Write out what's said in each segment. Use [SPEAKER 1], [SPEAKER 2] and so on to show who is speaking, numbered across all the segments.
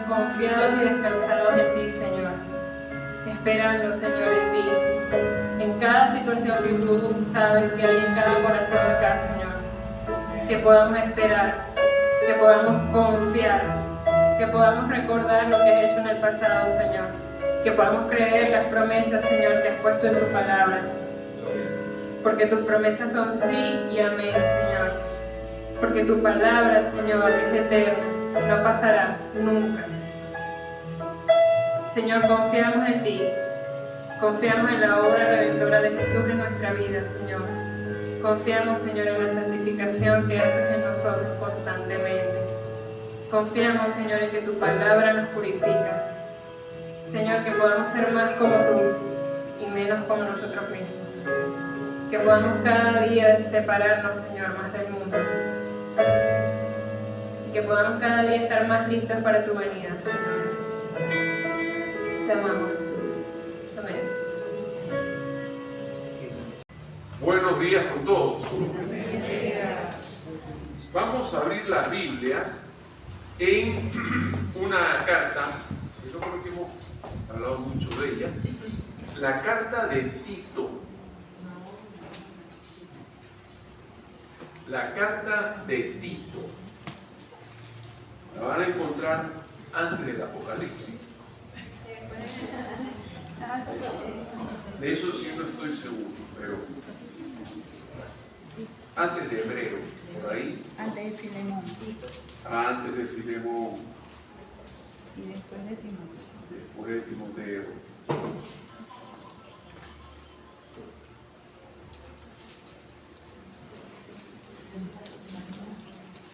[SPEAKER 1] Confiados y descansados en ti, Señor, esperando, Señor, en ti, en cada situación que tú sabes que hay en cada corazón acá, Señor, que podamos esperar, que podamos confiar, que podamos recordar lo que has hecho en el pasado, Señor, que podamos creer las promesas, Señor, que has puesto en tu palabra, porque tus promesas son sí y amén, Señor, porque tu palabra, Señor, es eterna y no pasará nunca. Señor, confiamos en ti, confiamos en la obra redentora de Jesús en nuestra vida, Señor. Confiamos, Señor, en la santificación que haces en nosotros constantemente. Confiamos, Señor, en que tu palabra nos purifica. Señor, que podamos ser más como tú y menos como nosotros mismos. Que podamos cada día separarnos, Señor, más del mundo. Y que podamos cada día estar más listos para tu venida, Señor. Te amamos, Jesús. Amén.
[SPEAKER 2] Buenos días con todos. Vamos a abrir las Biblias en una carta, yo creo que hemos hablado mucho de ella, la carta de Tito. La carta de Tito. La van a encontrar antes del Apocalipsis. De eso sí no estoy seguro, pero antes de Hebreo, por ahí.
[SPEAKER 3] Antes de Filemón.
[SPEAKER 2] Antes de Filemón.
[SPEAKER 3] Y después de Timoteo.
[SPEAKER 2] Después de Timoteo.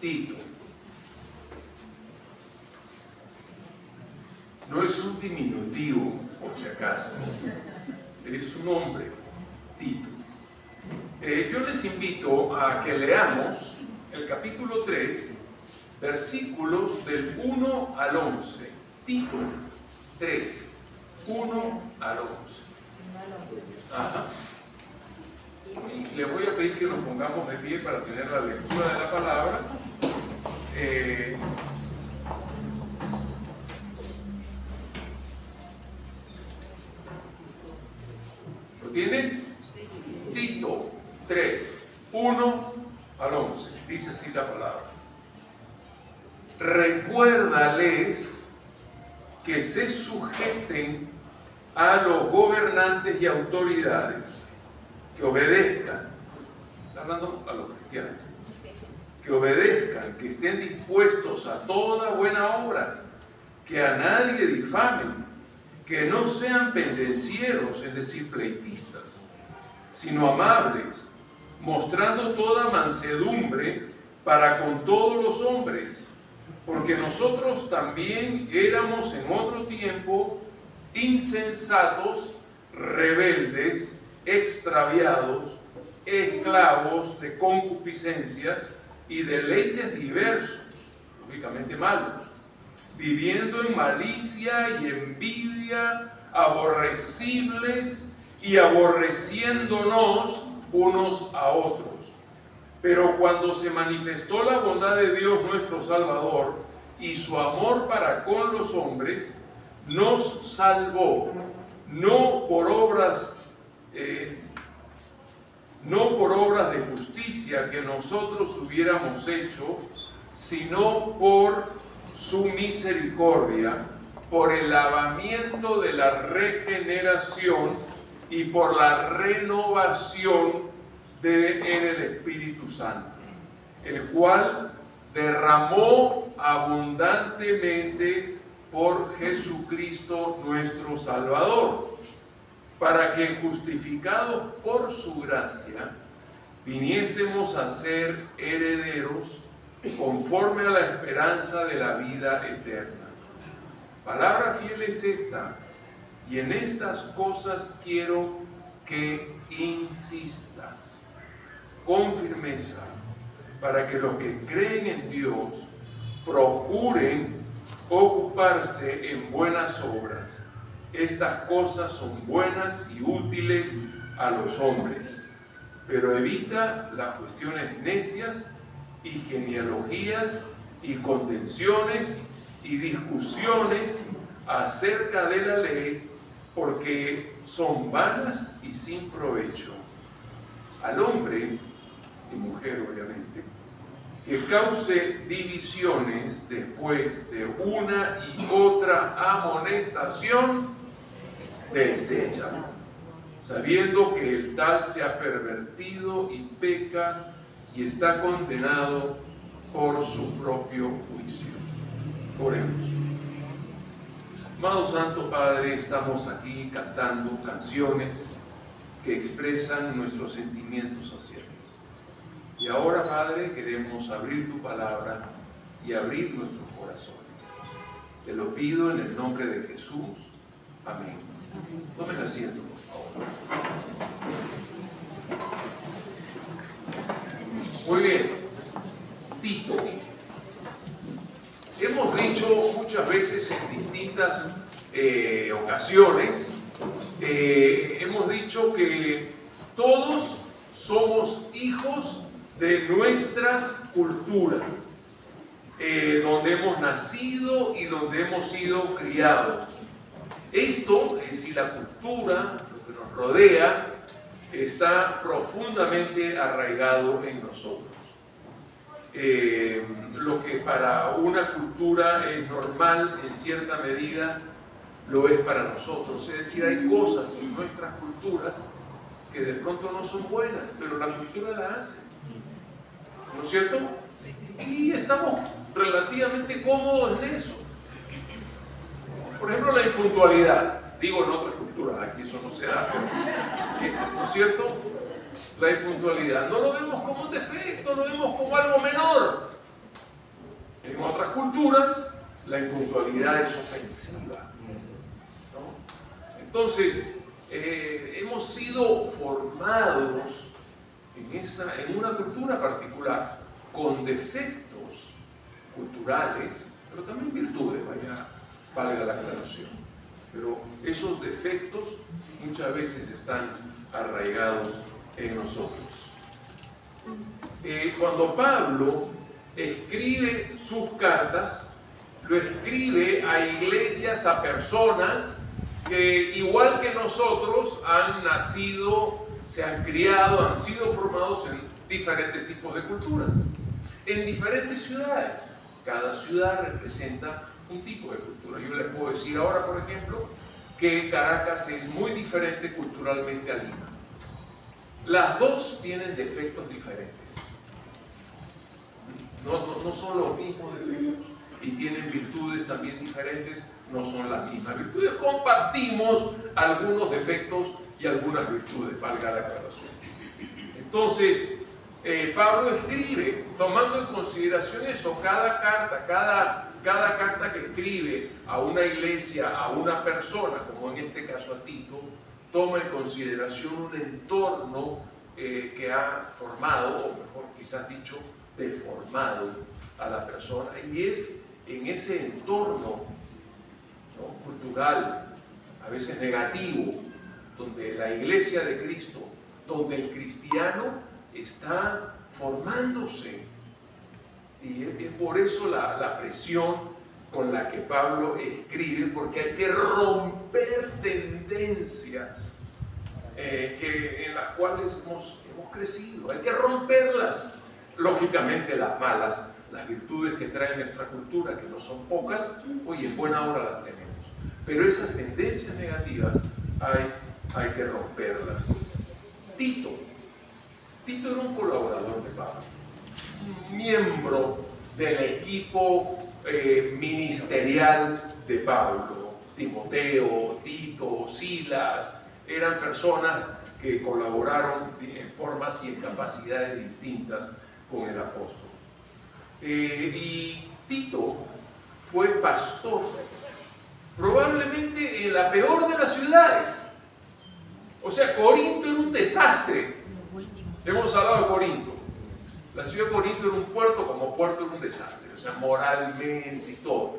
[SPEAKER 2] Tito. No es un diminutivo, por si acaso. Es su nombre, Tito. Yo les invito a que leamos el capítulo 3, versículos del 1 al 11. Tito 3, 1 al 11. Ajá. Y le voy a pedir que nos pongamos de pie para tener la lectura de la palabra. ¿Lo tienen? Tito 3, 1 al 11. Dice así la palabra. recuérdales que se sujeten a los gobernantes y autoridades, que obedezcan, hablando a los cristianos, que obedezcan, que estén dispuestos a toda buena obra, que a nadie difamen, que no sean pendencieros, es decir, pleitistas, sino amables, mostrando toda mansedumbre para con todos los hombres, porque nosotros también éramos en otro tiempo insensatos, rebeldes, extraviados, esclavos de concupiscencias y deleites diversos, lógicamente malos, viviendo en malicia y envidia, aborrecibles y aborreciéndonos unos a otros. Pero cuando se manifestó la bondad de Dios nuestro Salvador y su amor para con los hombres, nos salvó, no por obras de justicia que nosotros hubiéramos hecho, sino por su misericordia, por el lavamiento de la regeneración y por la renovación en el Espíritu Santo, el cual derramó abundantemente por Jesucristo nuestro Salvador, para que justificados por su gracia viniésemos a ser herederos conforme a la esperanza de la vida eterna. Palabra fiel es esta, y en estas cosas quiero que insistas con firmeza, para que los que creen en Dios procuren ocuparse en buenas obras. Estas cosas son buenas y útiles a los hombres, pero evita las cuestiones necias y genealogías y contenciones y discusiones acerca de la ley, porque son vanas y sin provecho. Al hombre y mujer, obviamente, que cause divisiones después de una y otra amonestación, deséchalo, sabiendo que el tal se ha pervertido y peca y está condenado por su propio juicio. Oremos. Amado Santo Padre, estamos aquí cantando canciones que expresan nuestros sentimientos hacia ti. Y ahora, Padre, queremos abrir tu palabra y abrir nuestros corazones. Te lo pido en el nombre de Jesús. Amén. Tomen asiento, por favor. Muy bien. Tito. Hemos dicho muchas veces en distintas ocasiones, hemos dicho que todos somos hijos de nuestras culturas, donde hemos nacido y donde hemos sido criados. Esto, es decir, la cultura, lo que nos rodea, está profundamente arraigado en nosotros. Lo que para una cultura es normal en cierta medida, lo es para nosotros. Es decir, hay cosas en nuestras culturas que de pronto no son buenas, pero la cultura la hace. ¿No es cierto? Y estamos relativamente cómodos en eso. Por ejemplo, la impuntualidad. Digo en otras culturas, aquí eso no se da, pero, ¿no es cierto? La impuntualidad. No lo vemos como un defecto, lo vemos como algo menor. En otras culturas, la impuntualidad es ofensiva, ¿no? Entonces, hemos sido formados en una cultura particular, con defectos culturales, pero también virtudes, valga la aclaración. Pero esos defectos muchas veces están arraigados en nosotros. Cuando Pablo escribe sus cartas, lo escribe a iglesias, a personas que igual que nosotros han nacido, se han criado, han sido formados en diferentes tipos de culturas, en diferentes ciudades. Cada ciudad representa un tipo de cultura. Yo les puedo decir ahora, por ejemplo, que Caracas es muy diferente culturalmente a Lima. Las dos tienen defectos diferentes. No son los mismos defectos. Y tienen virtudes también diferentes, no son las mismas virtudes. Compartimos algunos defectos y algunas virtudes, valga la aclaración. Entonces, Pablo escribe, tomando en consideración eso, cada carta que escribe a una iglesia, a una persona, como en este caso a Tito, toma en consideración un entorno que ha formado, o mejor quizás dicho, deformado a la persona. Y es en ese entorno, ¿no?, cultural, a veces negativo, donde la iglesia de Cristo, donde el cristiano está formándose. Y es por eso la presión con la que Pablo escribe, porque hay que romper tendencias en las cuales hemos crecido. Hay que romperlas. Lógicamente las malas, las virtudes que trae nuestra cultura, que no son pocas, oye, en buena hora las tenemos. Pero esas tendencias negativas hay que romperlas. Tito era un colaborador de Pablo, miembro del equipo ministerial de Pablo. Timoteo, Tito, Silas, eran personas que colaboraron en formas y en capacidades distintas con el apóstol. Y Tito fue pastor, probablemente en la peor de las ciudades. O sea, Corinto era un desastre. Hemos hablado de Corinto. La ciudad de Corinto era un puerto, como puerto era un desastre, o sea, moralmente y todo.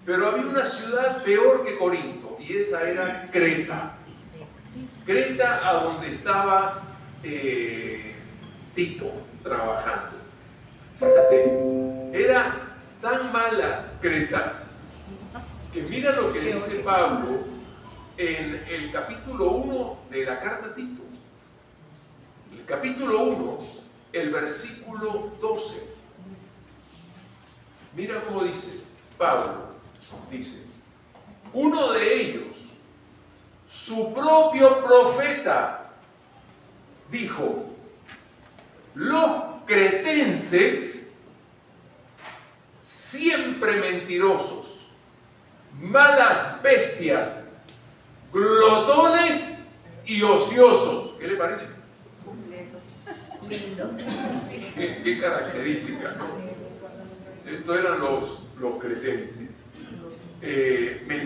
[SPEAKER 2] Pero había una ciudad peor que Corinto, y esa era Creta. Creta, a donde estaba Tito trabajando. Fíjate, era tan mala Creta que mira lo que dice Pablo en el capítulo 1 de la carta a Tito. El capítulo 1, el versículo 12. Mira cómo dice Pablo. Dice: uno de ellos, su propio profeta, dijo: los cretenses, siempre mentirosos, malas bestias, glotones y ociosos. ¿Qué le parece?
[SPEAKER 3] Lindo.
[SPEAKER 2] Qué característica, ¿no? Estos eran los cretenses.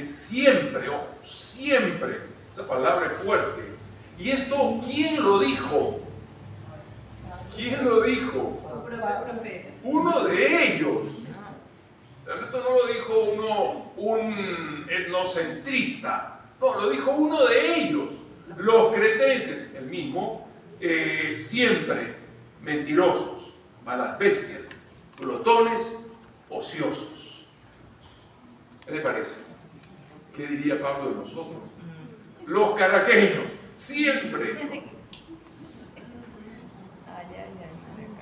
[SPEAKER 2] Siempre, ojo, siempre, esa palabra es fuerte. ¿Y esto quién lo dijo? ¿Quién lo dijo?
[SPEAKER 1] Su propio profeta.
[SPEAKER 2] Uno de ellos. O sea, esto no lo dijo un etnocentrista, no, lo dijo uno de ellos. Los cretenses, el mismo, siempre mentirosos, malas bestias, glotones, ociosos. ¿Qué le parece? ¿Qué diría Pablo de nosotros? Los caraqueños, siempre.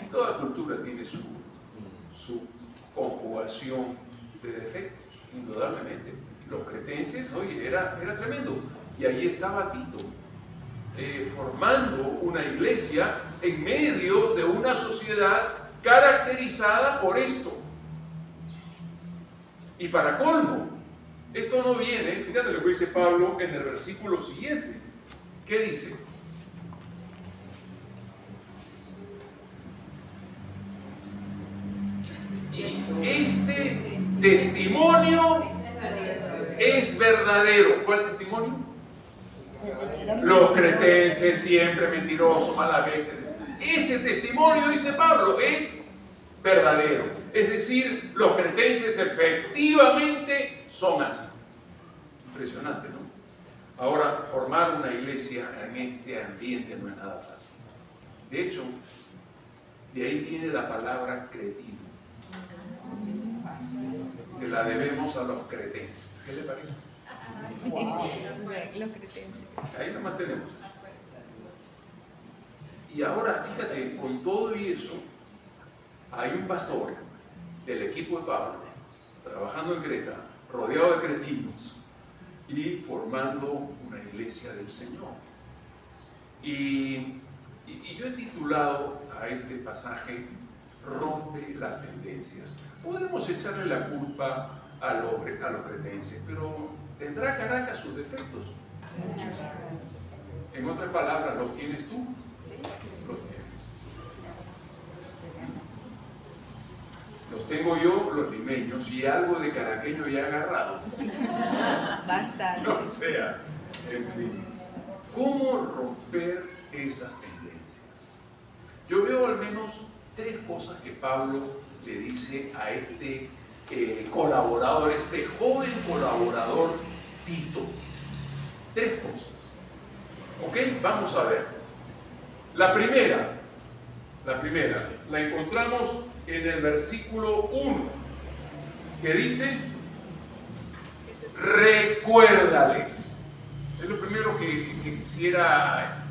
[SPEAKER 2] Y toda cultura tiene su conjugación de defectos, indudablemente. Los cretenses, oye, era tremendo. Y ahí estaba Tito, formando una iglesia en medio de una sociedad caracterizada por esto. Y para colmo, esto no viene, fíjate lo que dice Pablo en el versículo siguiente. ¿Qué dice? Y este testimonio es verdadero. ¿Cuál testimonio? Los cretenses, siempre mentirosos, malas bestias. Ese testimonio, dice Pablo, es verdadero. Es decir, los cretenses efectivamente son así. Impresionante, ¿no? Ahora, formar una iglesia en este ambiente no es nada fácil. De hecho, de ahí viene la palabra cretino. Se la debemos a los cretenses. ¿Qué le parece?
[SPEAKER 3] Wow. Los cretenses.
[SPEAKER 2] Ahí nomás tenemos. Y ahora, fíjate, con todo y eso, hay un pastor del equipo de Pablo, trabajando en Creta, rodeado de cretinos y formando una iglesia del Señor. Y yo he titulado a este pasaje "Rompe las tendencias". Podemos echarle la culpa a los cretenses, pero ¿tendrá Caracas sus defectos? Muchos. En otras palabras, ¿los tienes tú? Los tienes. Los tengo yo, los limeños, y algo de caraqueño ya agarrado.
[SPEAKER 3] Bastante.
[SPEAKER 2] O sea, en fin. ¿Cómo romper esas tendencias? Yo veo al menos 3 cosas que Pablo le dice a este colaborador, este joven colaborador Tito. 3 cosas. ¿Ok? Vamos a ver. La primera la encontramos en el versículo 1, que dice: recuérdales. Es lo primero que quisiera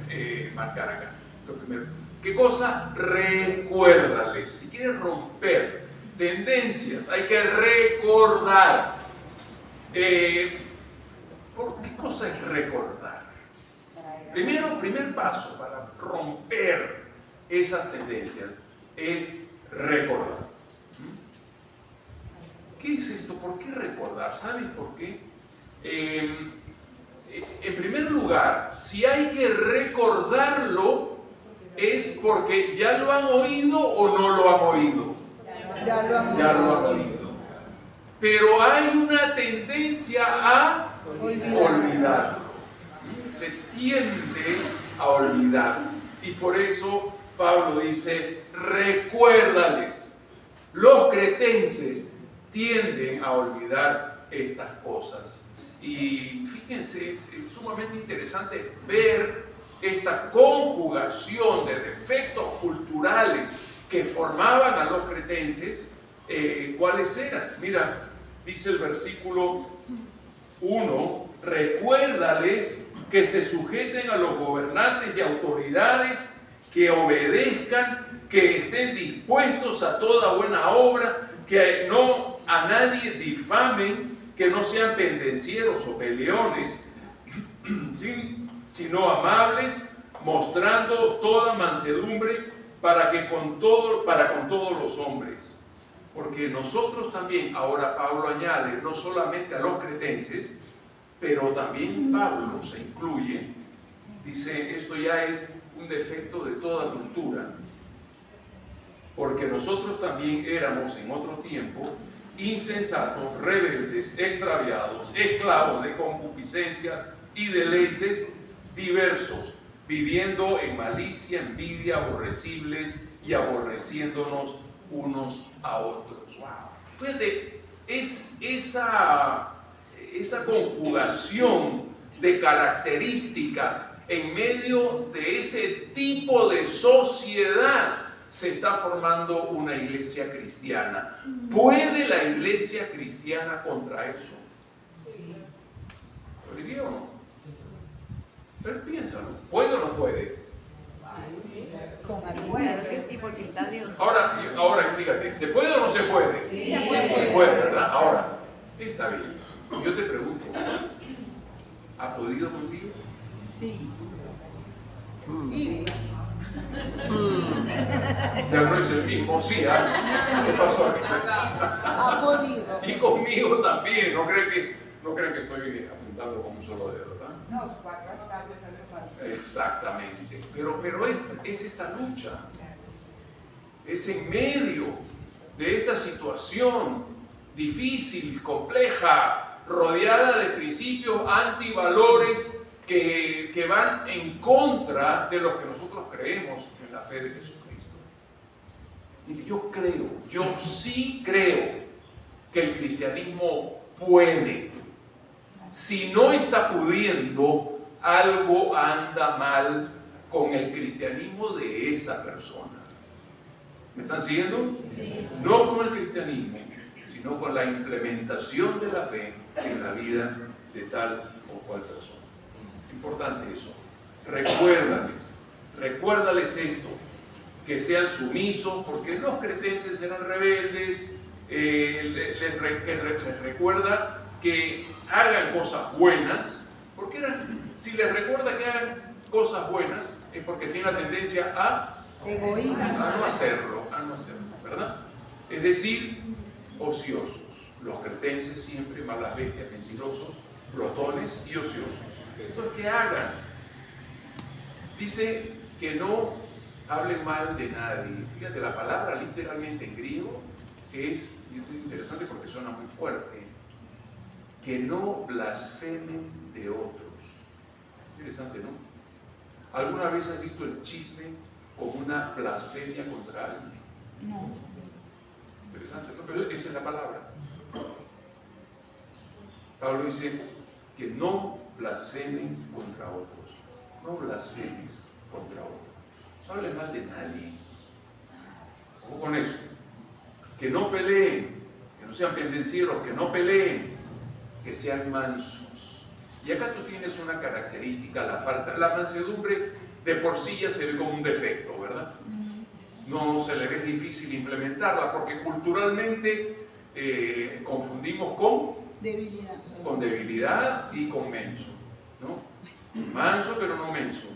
[SPEAKER 2] marcar acá. Lo primero. ¿Qué cosa? Recuérdales. Si quieres romper tendencias, hay que recordar. ¿Qué cosa es recordar? Primer paso para romper esas tendencias es recordar. ¿Qué es esto? ¿Por qué recordar? ¿Saben por qué? En primer lugar, si hay que recordarlo, es porque ya lo han oído o no lo han oído.
[SPEAKER 4] Ya lo
[SPEAKER 2] han oído. Pero hay una tendencia a olvidar. Se tiende a olvidar. Y por eso Pablo dice: recuérdales. Los cretenses tienden a olvidar estas cosas. Y fíjense, es sumamente interesante ver esta conjugación de defectos culturales que formaban a los cretenses. ¿Cuáles eran? Mira, dice el versículo 1: recuérdales que se sujeten a los gobernantes y autoridades, que obedezcan, que estén dispuestos a toda buena obra, que no a nadie difamen, que no sean pendencieros o peleones, sino amables, mostrando toda mansedumbre para con todos los hombres. Porque nosotros también, ahora Pablo añade, no solamente a los cretenses, pero también Pablo se incluye, dice: esto ya es un defecto de toda cultura, porque nosotros también éramos en otro tiempo insensatos, rebeldes, extraviados, esclavos de concupiscencias y deleites diversos, viviendo en malicia, envidia, aborrecibles y aborreciéndonos unos a otros. Wow. Fíjate, es esa conjugación de características en medio de ese tipo de sociedad. Se está formando una iglesia cristiana. ¿Puede la iglesia cristiana contra eso? ¿Lo diría o no? Pero piénsalo, ¿puede o no puede?
[SPEAKER 3] Claro que sí, porque está Dios.
[SPEAKER 2] Ahora fíjate, ¿se puede o no se puede?
[SPEAKER 3] Sí.
[SPEAKER 2] Se puede, ¿verdad? Ahora, está bien. Yo te pregunto, ¿ha podido contigo?
[SPEAKER 3] Sí.
[SPEAKER 2] Ya no es el mismo, sí, ¿eh? ¿Qué pasó acá?
[SPEAKER 4] Ha podido.
[SPEAKER 2] Y conmigo también, no creen que estoy apuntando con un solo dedo, ¿verdad?
[SPEAKER 4] No, 4 cambios no le falta.
[SPEAKER 2] Exactamente, pero es esta lucha, es en medio de esta situación difícil, compleja, rodeada de principios antivalores que van en contra de lo que nosotros creemos en la fe de Jesucristo. Y yo sí creo que el cristianismo puede. Si no está pudiendo, algo anda mal con el cristianismo de esa persona. ¿Me están siguiendo?
[SPEAKER 3] Sí.
[SPEAKER 2] No con el cristianismo, sino con la implementación de la fe en la vida de tal o cual persona. Importante eso. Recuérdales esto, que sean sumisos, porque los cretenses eran rebeldes, les recuerda que hagan cosas buenas, porque si les recuerda que hagan cosas buenas, es porque tiene la tendencia a no hacerlo, ¿verdad? Es decir, ociosos. Los cretenses siempre malas bestias, mentirosos, glotones y ociosos. Entonces, que hagan. Dice que no hablen mal de nadie. Fíjate, la palabra literalmente en griego es interesante porque suena muy fuerte. Que no blasfemen de otros. Interesante, ¿no? ¿Alguna vez has visto el chisme como una blasfemia contra alguien?
[SPEAKER 3] No.
[SPEAKER 2] Interesante, ¿no? Pero esa es la palabra. Pablo dice que no blasfemen contra otros. No blasfemes contra otros. No hables mal de nadie. Ojo con eso. Que no peleen, que no sean pendencieros, que no peleen, que sean mansos. Y acá tú tienes una característica, la mansedumbre de por sí ya se ve como un defecto, ¿verdad? No se le ve difícil implementarla porque culturalmente confundimos con debilidad y con menso, ¿no? Manso pero no menso.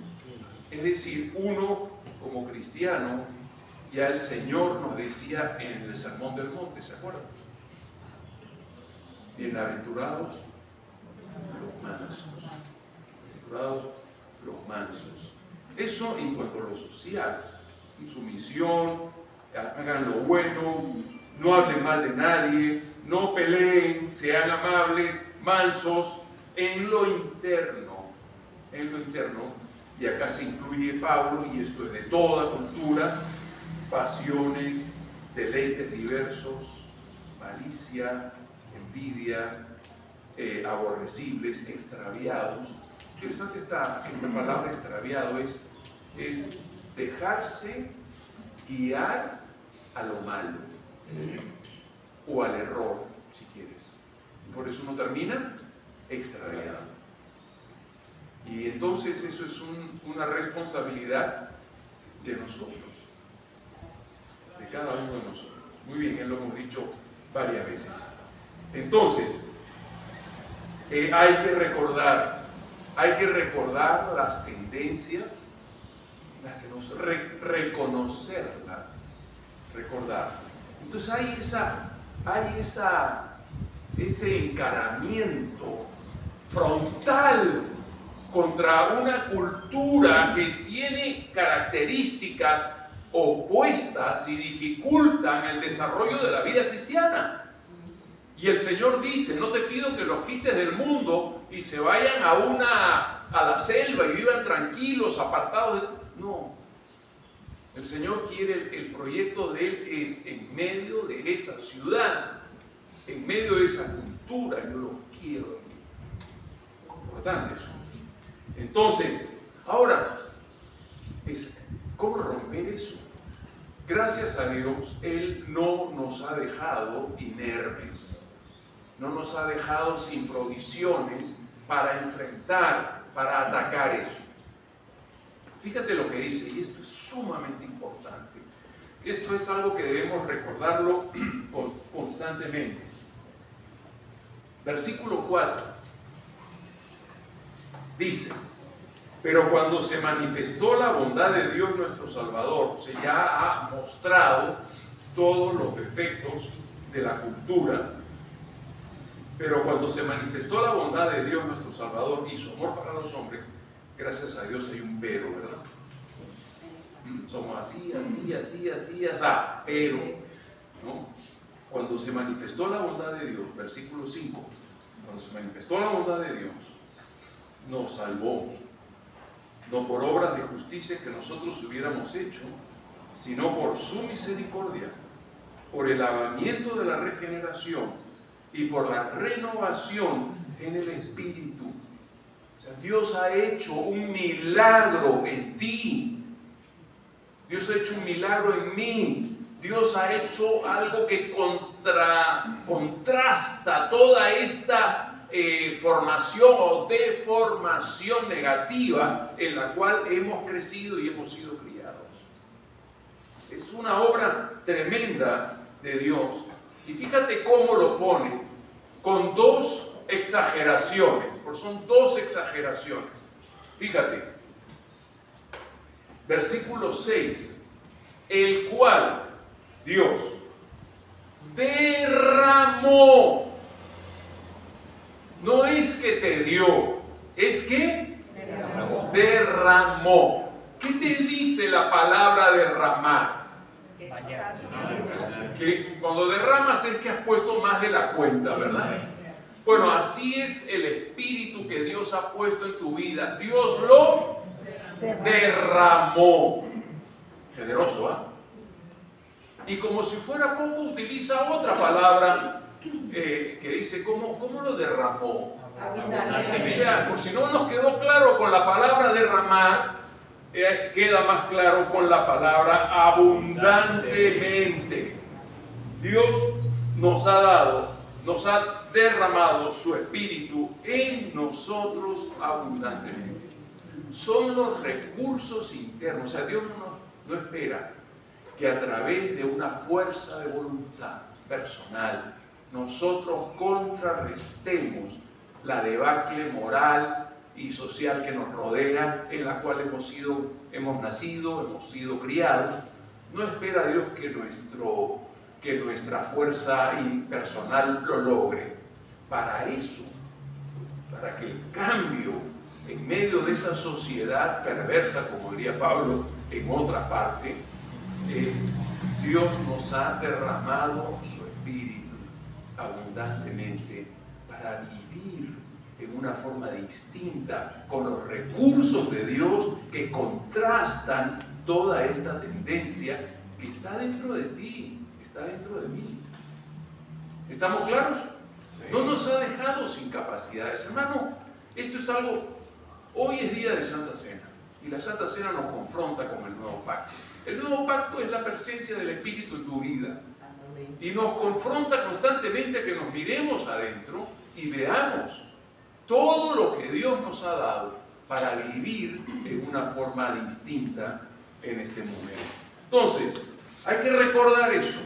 [SPEAKER 2] Es decir, uno como cristiano, ya el Señor nos decía en el Sermón del Monte, ¿se acuerdan? Bienaventurados los mansos. Bienaventurados los mansos. Eso en cuanto a lo social, en su misión, hagan lo bueno, no hablen mal de nadie, no peleen, sean amables, mansos, en lo interno, y acá se incluye Pablo, y esto es de toda cultura, pasiones, deleites diversos, malicia, envidia, aborrecibles, extraviados. Interesante esta palabra extraviado, es dejarse guiar a lo malo o al error, si quieres. Por eso uno termina extraviado. Y entonces eso es una responsabilidad de nosotros, de cada uno de nosotros. Muy bien, lo hemos dicho varias veces. Entonces, hay que recordar las tendencias, las que nos reconocerlas, recordar. Entonces hay ese encaramiento frontal contra una cultura que tiene características opuestas y dificultan el desarrollo de la vida cristiana. Y el Señor dice, no te pido que los quites del mundo y se vayan a la selva y vivan tranquilos, apartados de... No. El Señor quiere, el proyecto de Él es en medio de esa ciudad, en medio de esa cultura. Yo los quiero. Importante eso. Entonces, ahora, ¿cómo romper eso? Gracias a Dios, Él no nos ha dejado inermes, no nos ha dejado sin provisiones para enfrentar, para atacar eso. Fíjate lo que dice, y esto es sumamente importante. Esto es algo que debemos recordarlo constantemente. Versículo 4 dice: pero cuando se manifestó la bondad de Dios nuestro Salvador, se ya ha mostrado todos los defectos de la cultura, pero cuando se manifestó la bondad de Dios nuestro Salvador y su amor para los hombres, gracias a Dios hay un pero, ¿verdad? Somos así, pero, ¿no? Cuando se manifestó la bondad de Dios, versículo 5, cuando se manifestó la bondad de Dios, nos salvó, no por obras de justicia que nosotros hubiéramos hecho, sino por su misericordia, por el lavamiento de la regeneración y por la renovación en el Espíritu. O sea, Dios ha hecho un milagro en ti. Dios ha hecho un milagro en mí. Dios ha hecho algo que contrasta toda esta formación o deformación negativa en la cual hemos crecido y hemos sido criados. Es una obra tremenda de Dios Y fíjate cómo lo pone, con dos exageraciones, porque son dos exageraciones. Fíjate, versículo 6, el cual Dios derramó. No es que te dio, es que derramó. ¿Qué te dice la palabra derramar? Que cuando derramas es que has puesto más de la cuenta, ¿verdad? Bueno, así es el espíritu que Dios ha puesto en tu vida. Dios lo derramó. Generoso, ¿ah? Y como si fuera poco, utiliza otra palabra que dice, ¿cómo lo derramó? O sea, por si no nos quedó claro con la palabra derramar, queda más claro con la palabra abundantemente. Dios nos ha derramado su espíritu en nosotros abundantemente. Son los recursos internos. O sea, Dios no espera que a través de una fuerza de voluntad personal nosotros contrarrestemos la debacle moral y social que nos rodea, en la cual hemos nacido, hemos sido criados. No espera Dios que nuestra fuerza personal lo logre. Para eso, para que el cambio en medio de esa sociedad perversa, como diría Pablo en otra parte, Dios nos ha derramado su espíritu abundantemente para vivir en una forma distinta con los recursos de Dios que contrastan toda esta tendencia que está dentro de ti, está dentro de mí. ¿Estamos claros? No nos ha dejado sin capacidades. Hermano, esto es algo. Hoy es día de Santa Cena y la Santa Cena nos confronta con el nuevo pacto. El nuevo pacto es la presencia del Espíritu en tu vida y nos confronta constantemente a que nos miremos adentro y veamos todo lo que Dios nos ha dado para vivir en una forma distinta en este momento. Entonces, hay que recordar eso.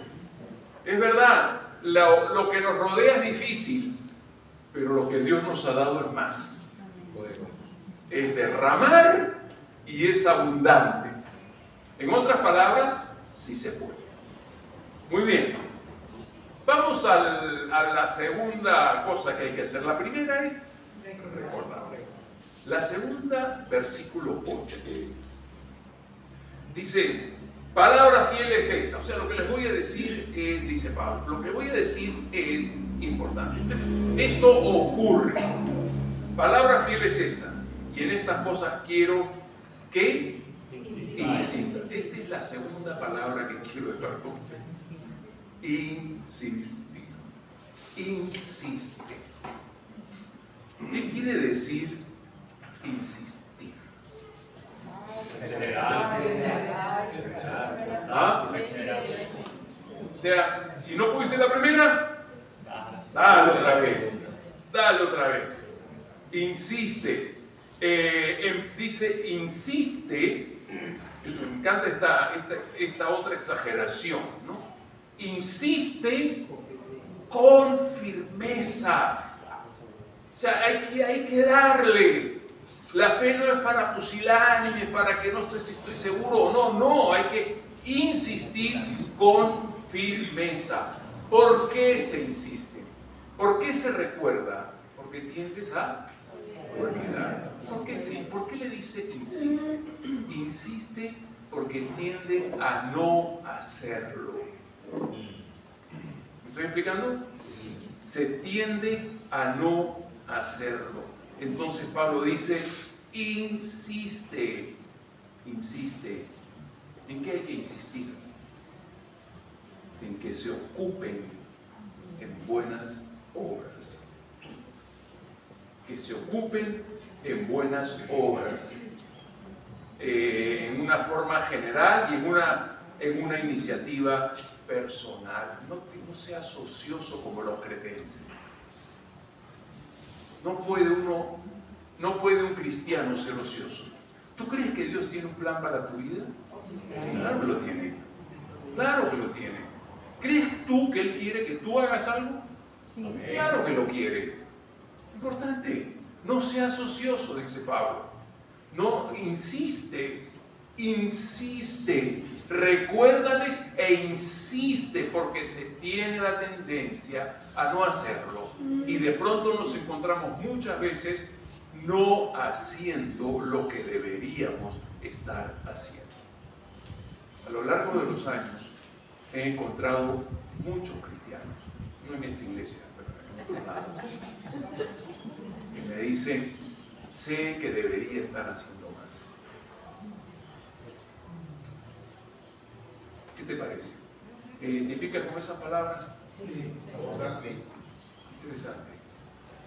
[SPEAKER 2] Es verdad, lo que nos rodea es difícil, pero lo que Dios nos ha dado es más. Es derramar y es abundante. En otras palabras, sí se puede. Muy bien. Vamos a la segunda cosa que hay que hacer. La primera es recordar. La segunda, versículo 8. Dice, palabra fiel es esta. O sea, lo que les voy a decir es, dice Pablo, lo que voy a decir es importante. Esto ocurre. Palabra fiel es esta. Y en estas cosas quiero que insista. Esa es la segunda palabra que quiero dejar con ustedes. Insistir. Insiste. ¿Qué quiere decir insistir? ¿Ah? O sea, si no pudiste la primera, dale otra vez. Dale otra vez. Insiste. Dice insiste. Me encanta esta otra exageración, ¿no? Insiste con firmeza. O sea, hay que darle. La fe no es para pusilánimes, para que no estoy seguro o no, hay que insistir con firmeza. ¿Por qué se insiste? ¿Por qué se recuerda? Porque tiendes a olvidar. ¿Por qué sí? ¿Por qué le dice insiste? Insiste porque tiende a no hacerlo. ¿Me estoy explicando? Se tiende a no hacerlo. Entonces Pablo dice, insiste. Insiste. ¿En qué hay que insistir? En que se ocupen en buenas obras. Que se ocupen en buenas obras. En una forma general y en una iniciativa personal. No seas ocioso como los cretenses. No puede un cristiano ser ocioso. ¿Tú crees que Dios tiene un plan para tu vida? Claro que lo tiene. Claro que lo tiene. ¿Crees tú que Él quiere que tú hagas algo?
[SPEAKER 3] Sí.
[SPEAKER 2] Claro que lo quiere. Importante, no seas ocioso, dice Pablo. No, insiste, recuérdales e insiste, porque se tiene la tendencia a no hacerlo. Y de pronto nos encontramos muchas veces no haciendo lo que deberíamos estar haciendo. A lo largo de los años he encontrado muchos cristianos, no en esta iglesia, pero en otro lado, que me dicen: sé que debería estar haciendo más. ¿Qué te parece? ¿Te identificas con esas palabras? Sí. Interesante.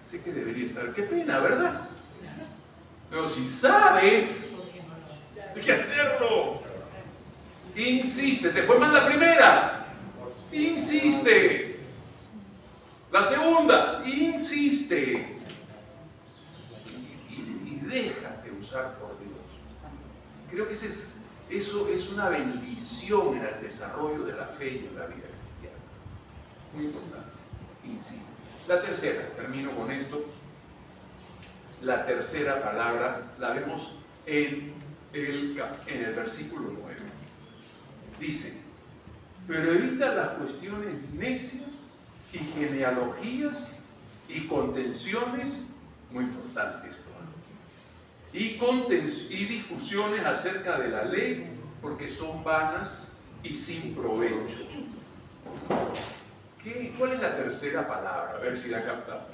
[SPEAKER 2] Sé que debería estar. Qué pena, ¿verdad? Pero si sabes, hay que hacerlo. Insiste. ¿Te fue mal la primera? Insiste. La segunda, insiste. Y déjate usar por Dios. Creo que eso es una bendición en el desarrollo de la fe y en la vida cristiana. Muy importante. Insiste. La tercera, termino con esto. La tercera palabra la vemos en el versículo 9. Dice: pero evita las cuestiones necias y genealogías y contenciones, muy importante esto, y discusiones acerca de la ley, porque son vanas y sin provecho. ¿Cuál es la tercera palabra? A ver si la captamos.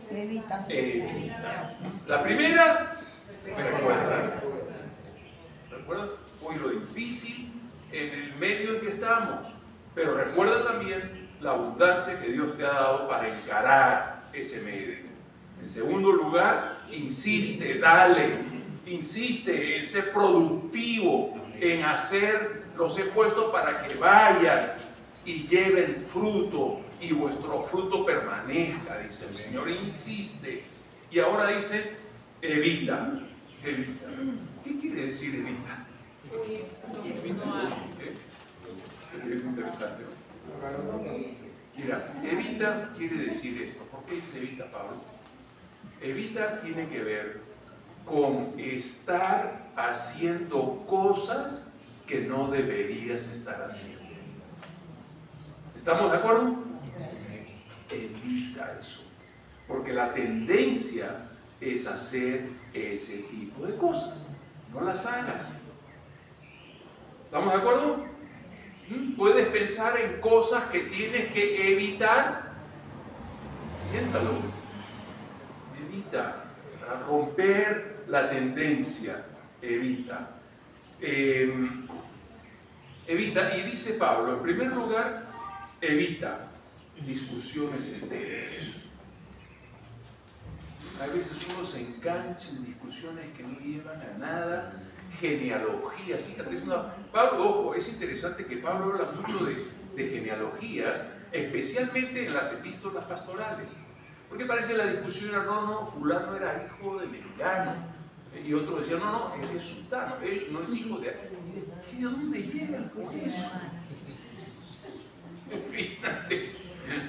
[SPEAKER 4] Evita.
[SPEAKER 2] Evita. La primera, recuerda. Recuerda hoy lo difícil en el medio en que estamos, pero recuerda también la abundancia que Dios te ha dado para encarar ese medio. En segundo lugar, insiste, dale, insiste en ser productivo, en hacer, los he puesto para que vayan y lleven fruto y vuestro fruto permanezca, dice el Señor. Insiste. Y ahora dice: evita. Evita. ¿Qué quiere decir evita? Es interesante, ¿no? Mira, evita quiere decir esto. ¿Por qué dice evita, Pablo? Evita tiene que ver con estar haciendo cosas que no deberías estar haciendo. ¿Estamos de acuerdo? Evita eso, porque la tendencia es hacer ese tipo de cosas. No las hagas. ¿Estamos de acuerdo? Puedes pensar en cosas que tienes que evitar. Piénsalo. Evita. Para romper la tendencia. Evita. Evita. Y dice Pablo, en primer lugar, evita discusiones estériles. A veces uno se engancha en discusiones que no llevan a nada. Genealogías, fíjate, Pablo, ojo, es interesante que Pablo habla mucho de genealogías, especialmente en las epístolas pastorales, porque parece la discusión era: no, fulano era hijo de mengano, y otros decían: no, él es sultano, él no es hijo de... ¿Y de dónde llegan con eso? Fíjate.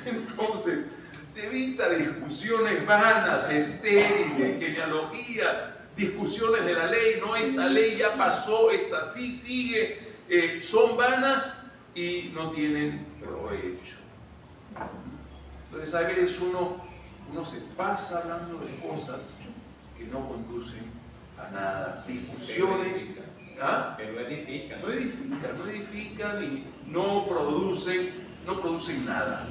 [SPEAKER 2] Entonces, evita discusiones vanas, estériles, genealogía, discusiones de la ley. No, esta ley ya pasó, esta sí sigue, son vanas y no tienen provecho. Entonces a veces uno se pasa hablando de cosas que no conducen a nada. Discusiones que no edifican y no producen nada.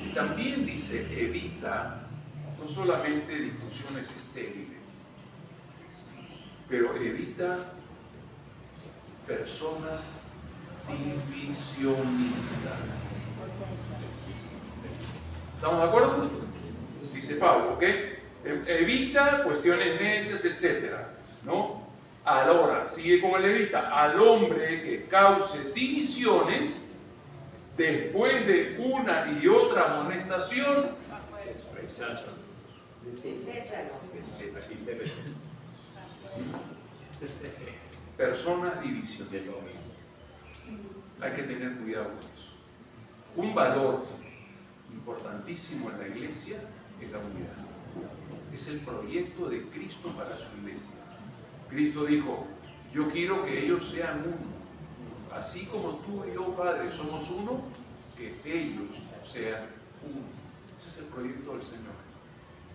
[SPEAKER 2] Y también dice: evita no solamente discusiones estériles, pero evita personas divisionistas. ¿Estamos de acuerdo? Dice Pablo, ¿ok? Evita cuestiones necias, etcétera, ¿no? Ahora, sigue con el evita: al hombre que cause divisiones después de una y otra amonestación, personas divisionistas. Hay que tener cuidado con eso. Un valor importantísimo en la iglesia es la unidad. Es el proyecto de Cristo para su iglesia. Cristo dijo, yo quiero que ellos sean uno. Así como tú y yo, Padre, somos uno, que ellos sean uno. Ese es el proyecto del Señor.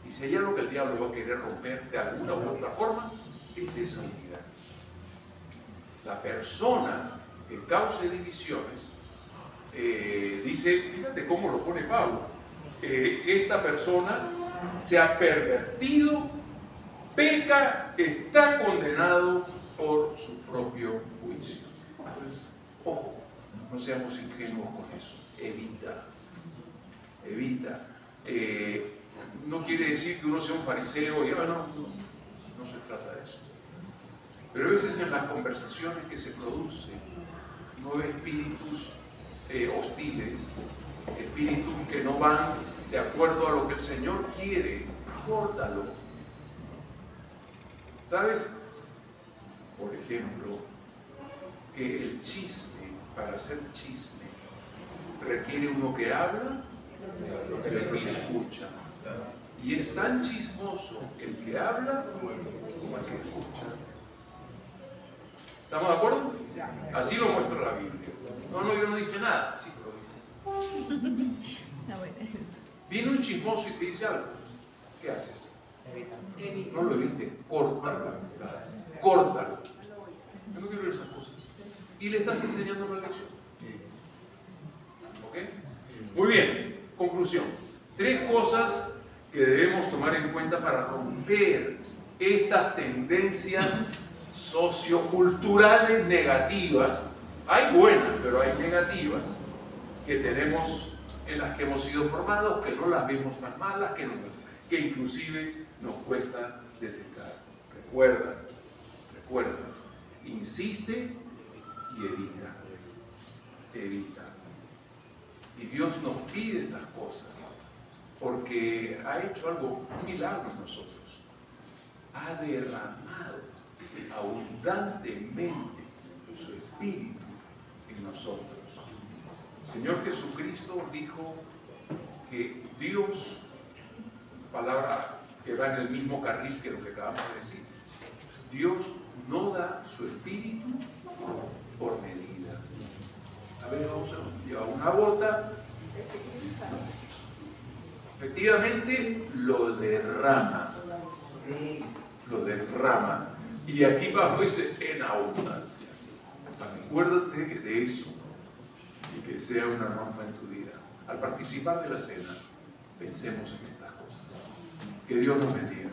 [SPEAKER 2] Y si hay algo que el diablo va a querer romper de alguna u otra forma, es esa unidad. La persona que cause divisiones, dice, fíjate cómo lo pone Pablo, esta persona se ha pervertido, peca, está condenado por su propio juicio. Entonces, ojo, no seamos ingenuos con eso. Evita. No quiere decir que uno sea un fariseo y no se trata de eso. Pero a veces en las conversaciones que se producen, no hay espíritus hostiles, espíritus que no van de acuerdo a lo que el Señor quiere. Córtalo. ¿Sabes? Por ejemplo, que el chisme, para hacer chisme, requiere uno que habla y otro que escucha. Y es tan chismoso el que habla como el que escucha. ¿Estamos de acuerdo? Así lo muestra la Biblia. No, yo no dije nada. Sí, pero viste. Viene un chismoso y te dice algo. ¿Qué haces? No lo evites, córtalo. Yo no quiero ver esas cosas. Y le estás enseñando la lección. ¿Ok? Muy bien, conclusión. 3 cosas que debemos tomar en cuenta para romper estas tendencias socioculturales negativas. Hay buenas, pero hay negativas que tenemos, en las que hemos sido formados, que no las vemos tan malas, que inclusive nos cuesta detectar. Recuerda, insiste y evita. Y Dios nos pide estas cosas porque ha hecho algo, un milagro en nosotros. Ha derramado abundantemente su Espíritu en nosotros. El Señor Jesucristo dijo que Dios, palabra que va en el mismo carril que lo que acabamos de decir, Dios no da su Espíritu por medida. A ver, vamos a llevar una gota. Efectivamente lo derrama. Y aquí abajo dice en abundancia. Acuérdate de eso y que sea una norma en tu vida. Al participar de la cena, pensemos en estas cosas. Que Dios nos bendiga.